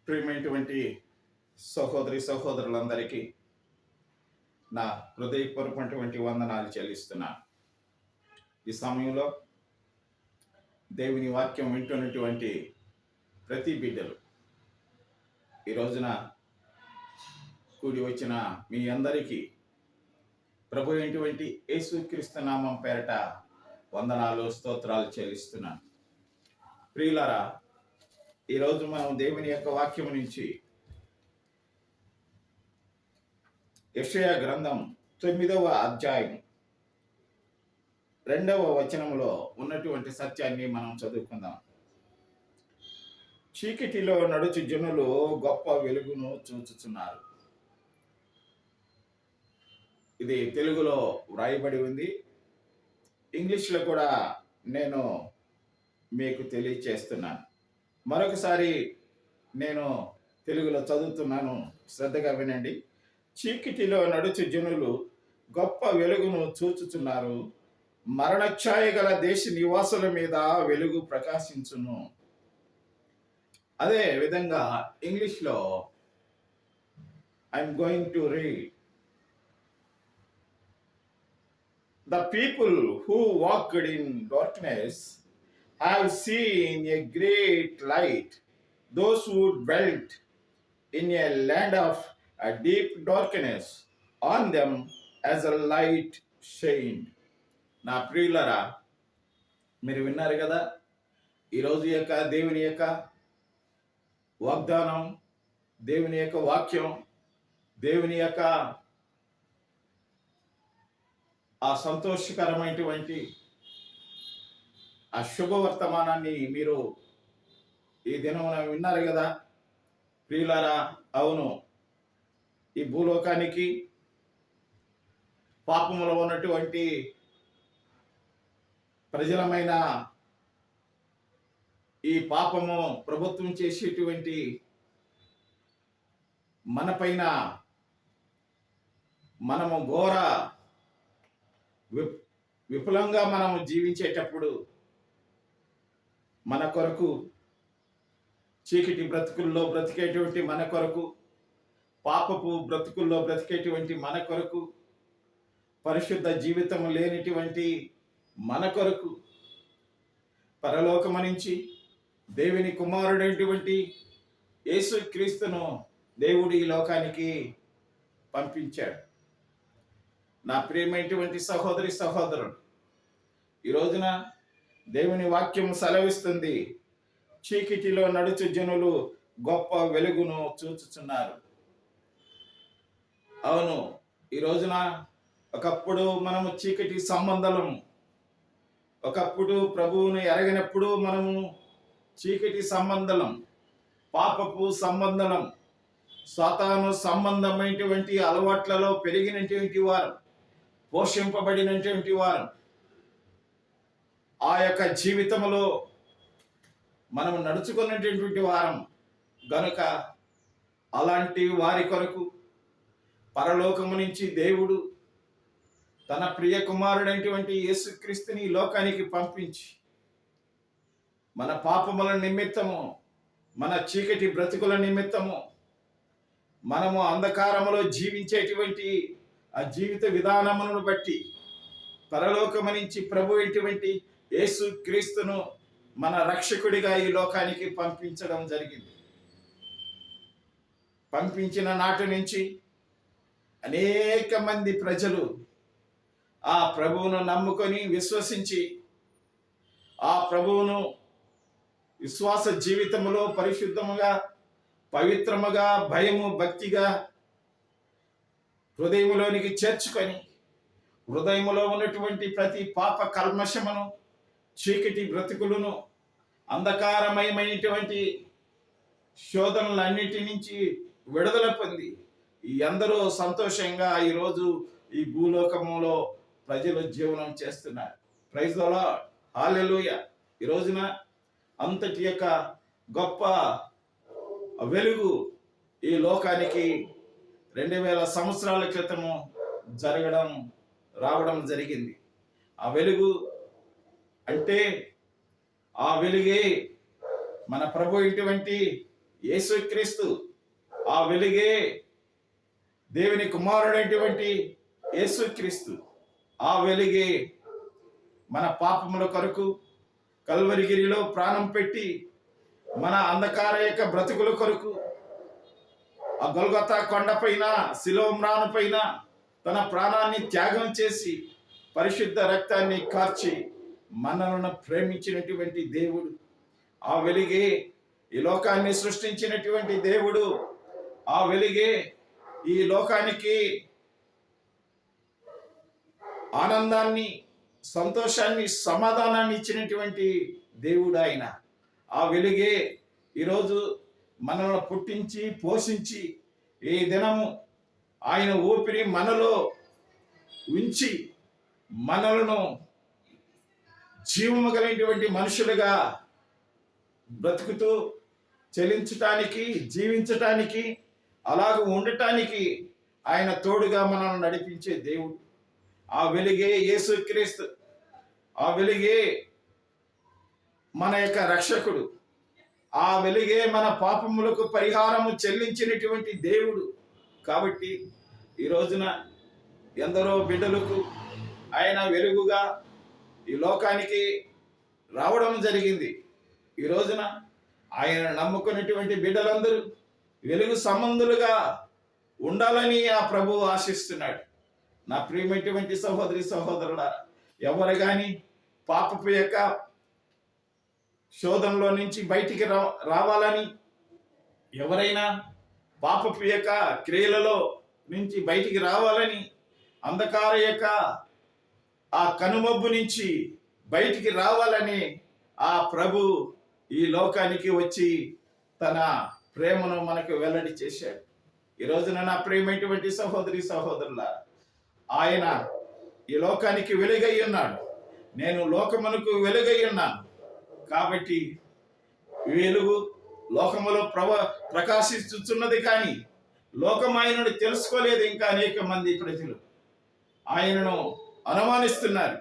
ప్రియమైనటువంటి సహోదరి సహోదరులందరికీ నా హృదయపూర్వకమైనటువంటి వందనాలు చెల్లిస్తున్నాను. ఈ సమయంలో దేవుని వాక్యం వింటున్నటువంటి ప్రతి బిడ్డలు ఈ రోజున కూడి వచ్చిన మీ అందరికీ ప్రభు అయినటువంటి యేసుక్రీస్తు నామం పేరట వందనాలు స్తోత్రాలు చెల్లిస్తున్నాను. ప్రియులారా, ఈరోజు మనం దేవుని యొక్క వాక్యం నుంచి యెషయా గ్రంథం 9వ అధ్యాయం 2వ వచనంలో ఉన్నటువంటి సత్యాన్ని మనం చదువుకుందాం. చీకటిలో నడుచు జనులు గొప్ప వెలుగును చూచుచున్నారు. ఇది తెలుగులో వ్రాయబడి ఉంది. ఇంగ్లీష్లో కూడా నేను మీకు తెలియచేస్తున్నాను. మరొకసారి నేను తెలుగులో చదువుతున్నాను, శ్రద్ధగా వినండి. చీకటిలో నడుచు జనులు గొప్ప వెలుగును చూచుచున్నారు. మరణఛాయ గల దేశ నివాసుల మీద వెలుగు ప్రకాశించును. అదే విధంగా ఇంగ్లీష్లో I'm going to read. The people who walked in darkness have seen a great light. Those who dwelt in a land of a deep darkness, on them as a light shined. నా ప్రియులరా, మీరు విన్నారు కదా, ఈరోజు యొక్క దేవుని యొక్క వాగ్దానం, దేవుని యొక్క వాక్యం, దేవుని యొక్క ఆ సంతోషకరమైనటువంటి ఆ శుభవర్తమానాన్ని మీరు ఈ దినమున విన్నారు కదా ప్రియులారా. అవును, ఈ భూలోకానికి పాపములో ఉన్నటువంటి ప్రజలమైన ఈ పాపము ప్రభుత్వం చేసేటువంటి మనపైన మనము ఘోర విపులంగా మనము జీవించేటప్పుడు మన కొరకు, చీకటి బ్రతుకుల్లో బ్రతికేటువంటి మన కొరకు, పాపపు బ్రతుకుల్లో బ్రతికేటువంటి మన కొరకు, పరిశుద్ధ జీవితం లేనిటువంటి మన కొరకు పరలోకము నుంచి దేవుని కుమారుడైనటువంటి యేసుక్రీస్తును దేవుడు ఈ లోకానికి పంపించాడు. నా ప్రియమైనటువంటి సహోదరి సహోదరుడు, ఈ రోజున దేవుని వాక్యం సెలవిస్తుంది, చీకటిలో నడుచు జనులు గొప్ప వెలుగును చూచుచున్నారు. అవును, ఈ రోజున ఒకప్పుడు మనము చీకటి సంబంధం, ఒకప్పుడు ప్రభువును ఎరగినప్పుడు మనము చీకటి సంబంధం, పాపపు సంబంధం, సాతాను సంబంధమైనటువంటి అలవాట్లలో పెరిగినటువంటి వారు, పోషింపబడినటువంటి వారు, ఆ యొక్క జీవితంలో మనం నడుచుకున్నటువంటి వారం గనుక అలాంటి వారి కొరకు పరలోకము నుంచి దేవుడు తన ప్రియ కుమారుడైనటువంటి యేసుక్రీస్తుని లోకానికి పంపించి మన పాపముల నిమిత్తము, మన చీకటి బ్రతుకుల నిమిత్తము, మనము అంధకారములో జీవించేటువంటి ఆ జీవిత విధానములను బట్టి పరలోకము నుంచి ప్రభు అయినటువంటి యేసుక్రీస్తును మన రక్షకుడిగా ఈ లోకానికి పంపించడం జరిగింది. పంపించిన నాటి నుంచి అనేక మంది ప్రజలు ఆ ప్రభువును నమ్ముకొని విశ్వసించి ఆ ప్రభువును విశ్వాస జీవితములో పరిశుద్ధముగా, పవిత్రముగా, భయము భక్తిగా హృదయములోనికి చేర్చుకొని హృదయములో ఉన్నటువంటి ప్రతి పాప కల్మషమును, చీకటి బ్రతుకులను, అంధకారమయమైనటువంటి శోధనలన్నిటి నుంచి విడుదల పొంది అందరూ సంతోషంగా ఈరోజు ఈ భూలోకములో ప్రజలు జీవనం చేస్తున్నారు. ప్రైజ్ ది లార్డ్, హల్లెలూయా. ఈ రోజున అంతటి యొక్క గొప్ప వెలుగు ఈ లోకానికి 2000 సంవత్సరాల క్రితము రావడం జరిగింది. ఆ వెలుగు అంటే ఆ వెలుగే మన ప్రభు ఇటువంటి యేసుక్రీస్తు ఆ వెలుగే, దేవుని కుమారుడైనటువంటి యేసుక్రీస్తు ఆ వెలుగే మన పాపముల కొరకు కల్వరిగిరిలో ప్రాణం పెట్టి మన అంధకార యొక్క బ్రతుకుల కొరకు ఆ గొల్గొతా కొండపైన శిలువ మ్రాను పైన తన ప్రాణాన్ని త్యాగం చేసి పరిశుద్ధ రక్తాన్ని కార్చి మనలను ప్రేమించినటువంటి దేవుడు ఆ వెలుగే, ఈ లోకాన్ని సృష్టించినటువంటి దేవుడు ఆ వెలుగే, ఈ లోకానికి ఆనందాన్ని, సంతోషాన్ని, సమాధానాన్ని ఇచ్చినటువంటి దేవుడు ఆయన. ఆ వెలుగే ఈరోజు మనల్ని పుట్టించి పోషించి ఈ దినము ఆయన ఊపిరి మనలో ఉంచి మనలను జీవము కలిగినటువంటి మనుషులుగా బ్రతుకుతూ చెలించటానికి, జీవించటానికి, అలాగ ఉండటానికి ఆయన తోడుగా మనల్ని నడిపించే దేవుడు. ఆ వెలుగే యేసుక్రీస్తు, ఆ వెలుగే మన యొక్క రక్షకుడు, ఆ వెలుగే మన పాపములకు పరిహారము చెల్లించినటువంటి దేవుడు. కాబట్టి ఈ రోజున ఎందరో బిడ్డలకు ఆయన వెలుగుగా ఈ లోకానికి రావడం జరిగింది. ఈ రోజున ఆయన నమ్ముకున్నటువంటి బిడ్డలందరూ వెలుగు సంబంధులుగా ఉండాలని ఆ ప్రభువు ఆశిస్తున్నాడు. నా ప్రియమైనటువంటి సహోదరి సహోదరులారా, ఎవరు కానీ పాపపు యొక్క శోధనలో నుంచి బయటికి రావాలని, ఎవరైనా పాపపు యొక్క క్రియలలో నుంచి బయటికి రావాలని, అంధకార యొక్క ఆ కనుమబ్బు నుంచి బయటికి రావాలని ఆ ప్రభు ఈ లోకానికి వచ్చి తన ప్రేమను మనకు వెల్లడి చేశాడు. ఈ రోజున నా ప్రియమైనటువంటి సహోదరి సహోదరులారా, ఆయన ఈ లోకానికి వెలుగై ఉన్నాడు. నేను లోకమునకు వెలుగై ఉన్నాను. కాబట్టి వెలుగు లోకములో ప్రకాశిస్తున్నది, కానీ లోకం ఆయనను తెలుసుకోలేదు. ఇంకా అనేక మంది ప్రజలు ఆయనను అనుమానిస్తున్నారు,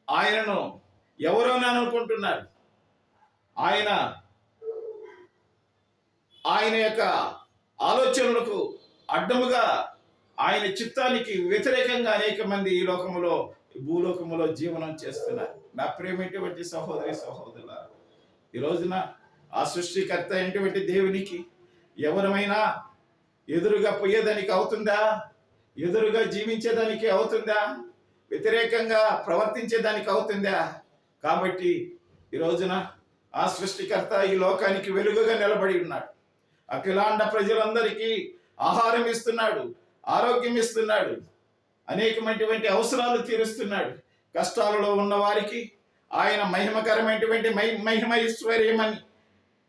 ఆయనను ఎవరోని అనుకుంటున్నారు. ఆయన యొక్క ఆలోచనలకు అడ్డముగా, ఆయన చిత్తానికి వ్యతిరేకంగా అనేక మంది ఈ లోకములో, భూలోకములో జీవనం చేస్తున్నారు. నా ప్రేమైనటువంటి సహోదరి సహోదరులారా, ఈ రోజున ఆ సృష్టికర్త అయినటువంటి దేవునికి ఎవరమైనా ఎదురుగా పోయేదానికి అవుతుందా? ఎదురుగా జీవించేదానికి అవుతుందా? వ్యతిరేకంగా ప్రవర్తించేదానికి అవుతుందా? కాబట్టి ఈ రోజున ఆ సృష్టికర్త ఈ లోకానికి వెలుగుగా నిలబడి ఉన్నాడు. అఖిలాండ ప్రజలందరికీ ఆహారం ఇస్తున్నాడు, ఆరోగ్యం ఇస్తున్నాడు, అనేకమైనటువంటి అవసరాలు తీరుస్తున్నాడు. కష్టాలలో ఉన్న వారికి ఆయన మహిమకరమైనటువంటి మహిమ ఐశ్వర్యమని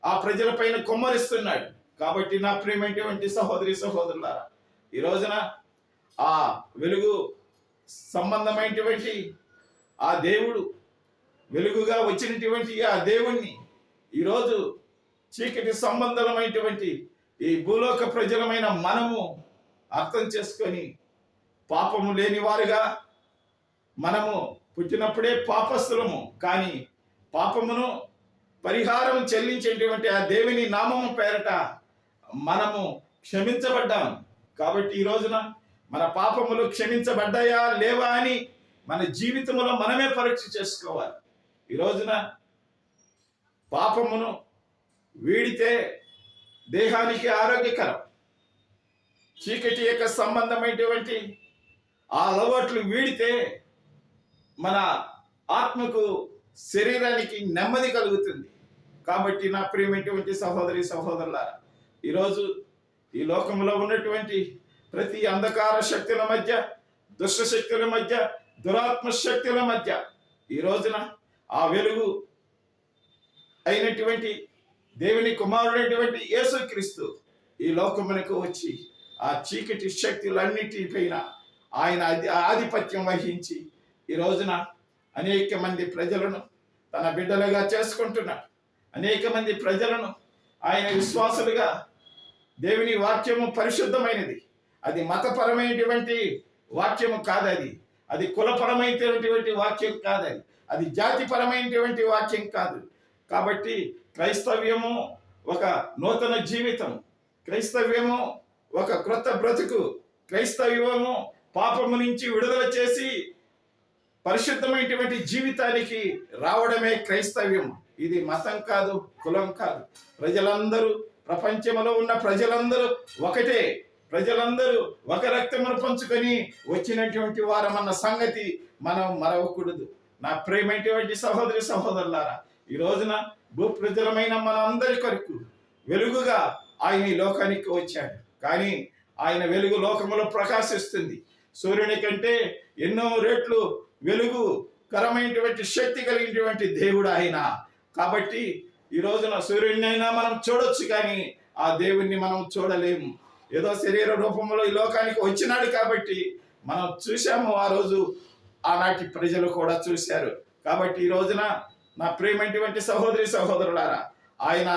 ఆ ప్రజల పైన కుమ్మరిస్తున్నాడు. కాబట్టి నా ప్రియమైనటువంటి సహోదరి సహోదరులారా, ఈ రోజున ఆ వెలుగు సంబంధమైనటువంటి ఆ దేవుడు, వెలుగుగా వచ్చినటువంటి ఆ దేవుణ్ణి ఈరోజు చీకటి సంబంధమైనటువంటి ఈ భూలోక ప్రజలమైన మనము అర్థం చేసుకొని, పాపము లేని వారుగా మనము పుట్టినప్పుడే పాపస్థులము, కానీ పాపమును పరిహారం చెల్లించేటువంటి ఆ దేవుని నామము పేరట మనము క్షమించబడ్డాము. కాబట్టి ఈ రోజున మన పాపములు క్షమించబడ్డాయా లేవా అని మన జీవితంలో మనమే పరీక్ష చేసుకోవాలి. ఈ రోజున పాపమును వీడితే దేహానికి ఆరోగ్యకరం, చీకటి యొక్క సంబంధమైనటువంటి ఆ అలవాట్లు వీడితే మన ఆత్మకు, శరీరానికి నెమ్మది కలుగుతుంది. కాబట్టి నా ప్రియమైనటువంటి సహోదరి సహోదరులారా, ఈరోజు ఈ లోకంలో ఉన్నటువంటి ప్రతి అంధకార శక్తుల మధ్య, దుష్ట శక్తుల మధ్య, దురాత్మ శక్తుల మధ్య ఈ రోజున ఆ వెలుగు అయినటువంటి దేవుని కుమారుడైనటువంటి యేసుక్రీస్తు ఈ లోకమునకు వచ్చి ఆ చీకటి శక్తులన్నిటిపైన ఆయన ఆధిపత్యం వహించి ఈ రోజున అనేక మంది ప్రజలను తన బిడ్డలుగా చేసుకుంటున్నాడు. అనేక మంది ప్రజలను ఆయన విశ్వాసులుగా, దేవుని వాక్యము పరిశుద్ధమైనది, అది మతపరమైనటువంటి వాక్యము కాదు, అది కులపరమైనటువంటి వాక్యం కాదు, అది జాతిపరమైనటువంటి వాక్యం కాదు. కాబట్టి క్రైస్తవ్యము ఒక నూతన జీవితం. క్రైస్తవ్యము ఒక క్రొత్త బ్రతుకు. క్రైస్తవ్యము పాపము నుంచి విడుదల చేసి పరిశుద్ధమైనటువంటి జీవితానికి రావడమే క్రైస్తవ్యం. ఇది మతం కాదు, కులం కాదు. ప్రజలందరూ, ప్రపంచంలో ఉన్న ప్రజలందరూ ఒకటే. ప్రజలందరూ ఒక రక్తమును పంచుకొని వచ్చినటువంటి వారమన్న సంగతి మనం మరవకూడదు. నా ప్రియమైనటువంటి సహోదరి సహోదరులారా, ఈ రోజున భూప్రజలమైన మన అందరి కొరకు వెలుగుగా ఆయన ఈ లోకానికి వచ్చాడు. కానీ ఆయన వెలుగు లోకములో ప్రకాశిస్తుంది. సూర్యుని కంటే ఎన్నో రెట్లు వెలుగు కరమైనటువంటి శక్తి కలిగినటువంటి దేవుడు ఆయన. కాబట్టి ఈ రోజున సూర్యుడినైనా మనం చూడొచ్చు, కానీ ఆ దేవుణ్ణి మనం చూడలేము. ఏదో శరీర రూపంలో ఈ లోకానికి వచ్చినాడు కాబట్టి మనం చూసాము. ఆ రోజు ఆనాటి ప్రజలు కూడా చూశారు. కాబట్టి ఈ రోజున నా ప్రియమైనటువంటి సహోదరి సహోదరులారా, ఆయన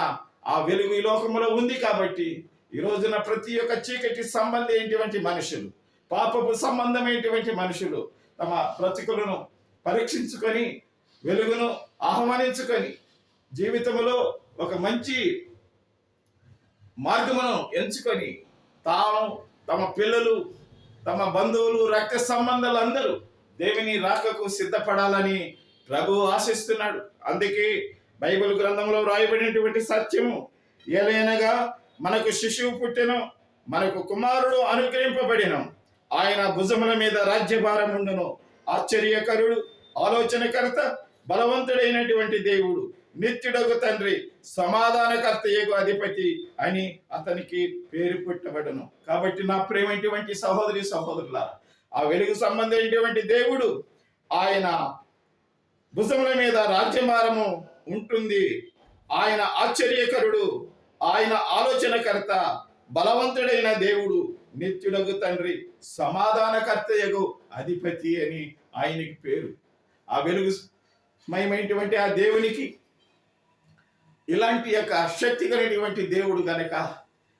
ఆ వెలుగు ఈ లోకంలో ఉంది. కాబట్టి ఈ రోజున ప్రతి ఒక్క చీకటి సంబంధమైనటువంటి మనుషులు, పాపపు సంబంధమైనటువంటి మనుషులు తమ బ్రతుకులను పరీక్షించుకొని వెలుగును ఆహ్వానించుకొని జీవితంలో ఒక మంచి మార్గమును ఎంచుకొని తాను, తమ పిల్లలు, తమ బంధువులు, రక్త సంబంధాలు అందరూ దేవుని రాకకు సిద్ధపడాలని ప్రభువు ఆశిస్తున్నాడు. అందుకే బైబిల్ గ్రంథంలో రాయబడినటువంటి సత్యము ఏలైనగా మనకు శిశువు పుట్టెను, మనకు కుమారుడు అనుగ్రహింపబడిను, ఆయన భుజముల మీద రాజ్యభారం ఉండును, ఆశ్చర్యకరుడు, ఆలోచనకర్త, బలవంతుడైనటువంటి దేవుడు, నిత్యుడగు తండ్రి, సమాధానకర్తయగు అధిపతి అని అతనికి పేరు పుట్టబడును. కాబట్టి నా ప్రేమైనటువంటి సహోదరి సహోదరులారా, ఆ వెలుగు సంబంధమైనటువంటి దేవుడు ఆయన భుజముల మీద రాజ్యభారము ఉంటుంది. ఆయన ఆశ్చర్యకరుడు, ఆయన ఆలోచనకర్త, బలవంతుడైన దేవుడు, నిత్యుడగు తండ్రి, సమాధానకర్తయగు అధిపతి అని ఆయనకి పేరు. ఆ వెలుగు మయమైనటువంటి ఆ దేవునికి ఇలాంటి యొక్క శక్తి కలిగినటువంటి దేవుడు గనక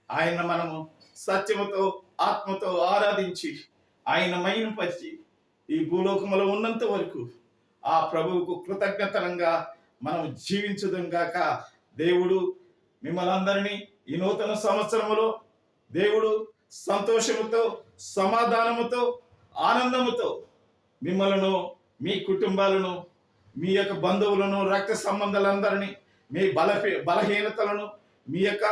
ఆయన మనము సత్యముతో ఆత్మతో ఆరాధించి ఆయన మహిమపరిచి ఈ భూలోకములో ఉన్నంత వరకు ఆ ప్రభువుకు కృతజ్ఞతలంగా మనం జీవించుదాం గాక. దేవుడు మిమ్మల్ని అందరినీ ఈ నూతన సంవత్సరములో దేవుడు సంతోషముతో, సమాధానముతో, ఆనందముతో మిమ్మలను, మీ కుటుంబాలను, మీ యొక్క బంధువులను, రక్త సంబంధాలందరినీ, మీ బలహీనతలను, మీ యొక్క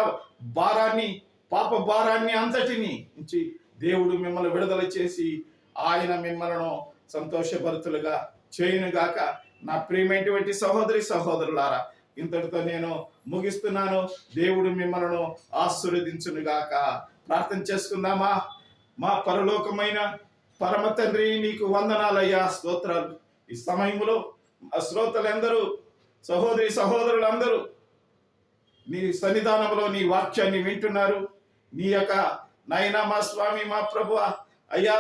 భారాన్ని, పాప భారాన్ని అంతటిని నుంచి దేవుడు మిమ్మల్ని విడుదల చేసి ఆయన మిమ్మలను సంతోషభరితులుగా చేయునుగాక. నా ప్రియమైనటువంటి సహోదరి సహోదరులారా, ఇంతటితో నేను ముగిస్తున్నాను. దేవుడు మిమ్మలను ఆశీర్వదించునుగాక. ప్రార్థన చేసుకుందామా? మా పరలోకమైన పరమ తండ్రి, నీకు వందనాలయ్యా, స్తోత్రాలు. ఈ సమయంలో ఆ శ్రోతలందరూ, సహోదరి సహోదరులందరూ నీ సన్నిధానంలో నీ వాక్యాన్ని వింటున్నారు. నీ యొక్క నాయనా, మా స్వామి, మా ప్రభు అయ్యా,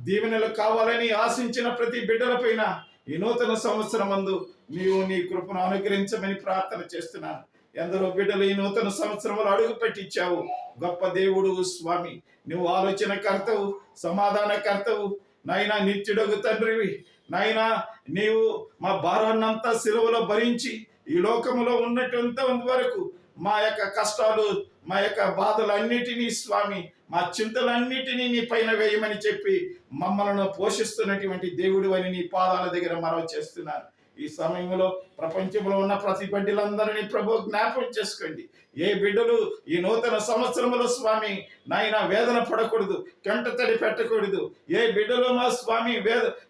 దీవెనలు కావాలని ఆశించిన ప్రతి బిడ్డల పైన ఈ నూతన సంవత్సరం మందు నీవు నీ కృపను అనుగ్రహించమని ప్రార్థన చేస్తున్నాను. ఎందరో బిడ్డలు ఈ నూతన సంవత్సరంలో అడుగు పెట్టించావు. గొప్ప దేవుడు స్వామి, నువ్వు ఆలోచనకర్తవు, సమాధానకర్తవు, నాయనా నిత్యుడగు తండ్రివి. నాయనా, నీవు మా భారాన్నంతా సిలువలో భరించి ఈ లోకములో ఉన్నటువంటి వరకు మా యొక్క కష్టాలు, మా యొక్క బాధలన్నిటినీ స్వామి, మా చింతలన్నిటినీ నీ పైన వేయమని చెప్పి మమ్మల్ని పోషిస్తున్నటువంటి దేవుడు అని నీ పాదాల దగ్గర మనవి చేస్తున్నాను. ఈ సమయంలో ప్రపంచంలో ఉన్న ప్రతి బిడ్డలందరినీ ప్రభు జ్ఞాపకం చేసుకోండి. ఏ బిడ్డలు ఈ నూతన సంవత్సరంలో స్వామి నాయన వేదన పడకూడదు, కంట తడి పెట్టకూడదు. ఏ బిడ్డలు మా స్వామి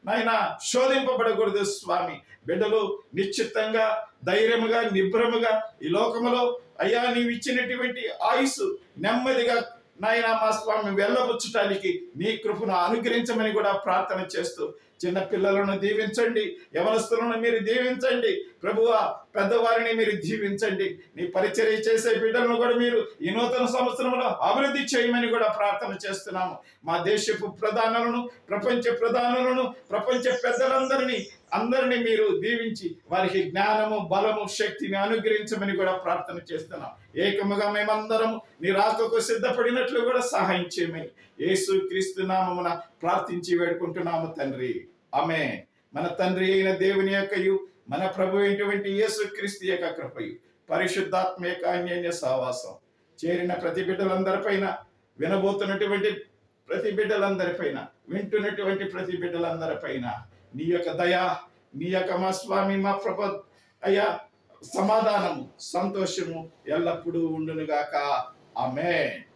నాయన శోధింపబడకూడదు స్వామి. బిడ్డలు నిశ్చితంగా, ధైర్యముగా, నిబ్రముగా ఈ లోకములో అయ్యా నీవు ఇచ్చినటువంటి ఆయుస్సు నెమ్మదిగా నాయన మా స్వామి వెళ్ళబుచ్చటానికి నీ కృపను అనుగ్రహించమని కూడా ప్రార్థన చేస్తూ, చిన్న పిల్లలను దీవించండి, యవనస్తులను మీరు దీవించండి ప్రభువా, పెద్దవారిని మీరు దీవించండి. నీ పరిచర్య చేసే బిడ్డలను కూడా మీరు ఈ నూతన సంవత్సరంలో అభివృద్ధి చేయమని కూడా ప్రార్థన చేస్తున్నాము. మా దేశపు ప్రధానులను, ప్రపంచ ప్రధానులను, ప్రపంచ అందరినీ మీరు దీవించి వారికి జ్ఞానము, బలము, శక్తిని అనుగ్రహించమని కూడా ప్రార్థన చేస్తున్నాం. ఏకముగా మేమందరము నీ రాకకు సిద్ధపడినట్లు కూడా సహాయం చేయమని యేసు క్రీస్తు నామమున ప్రార్థించి వేడుకుంటున్నాము తండ్రి. ఆమేన్. మన తండ్రి అయిన దేవుని యొక్కయు, మన ప్రభు అయినటువంటి యేసు క్రీస్తు యొక్క కృపయు, పరిశుద్ధాత్మ యొక్క అన్యోన్య సహవాసం చేరిన ప్రతి బిడ్డలందరిపైన, వినబోతున్నటువంటి ప్రతి బిడ్డలందరిపైన, వింటున్నటువంటి ప్రతి బిడ్డలందరిపైన నీ యొక్క దయ, నీ యొక్క మా స్వామి మా ప్రభ అయ్యా సమాధానము, సంతోషము ఎల్లప్పుడూ ఉండునుగాక. ఆమేన్.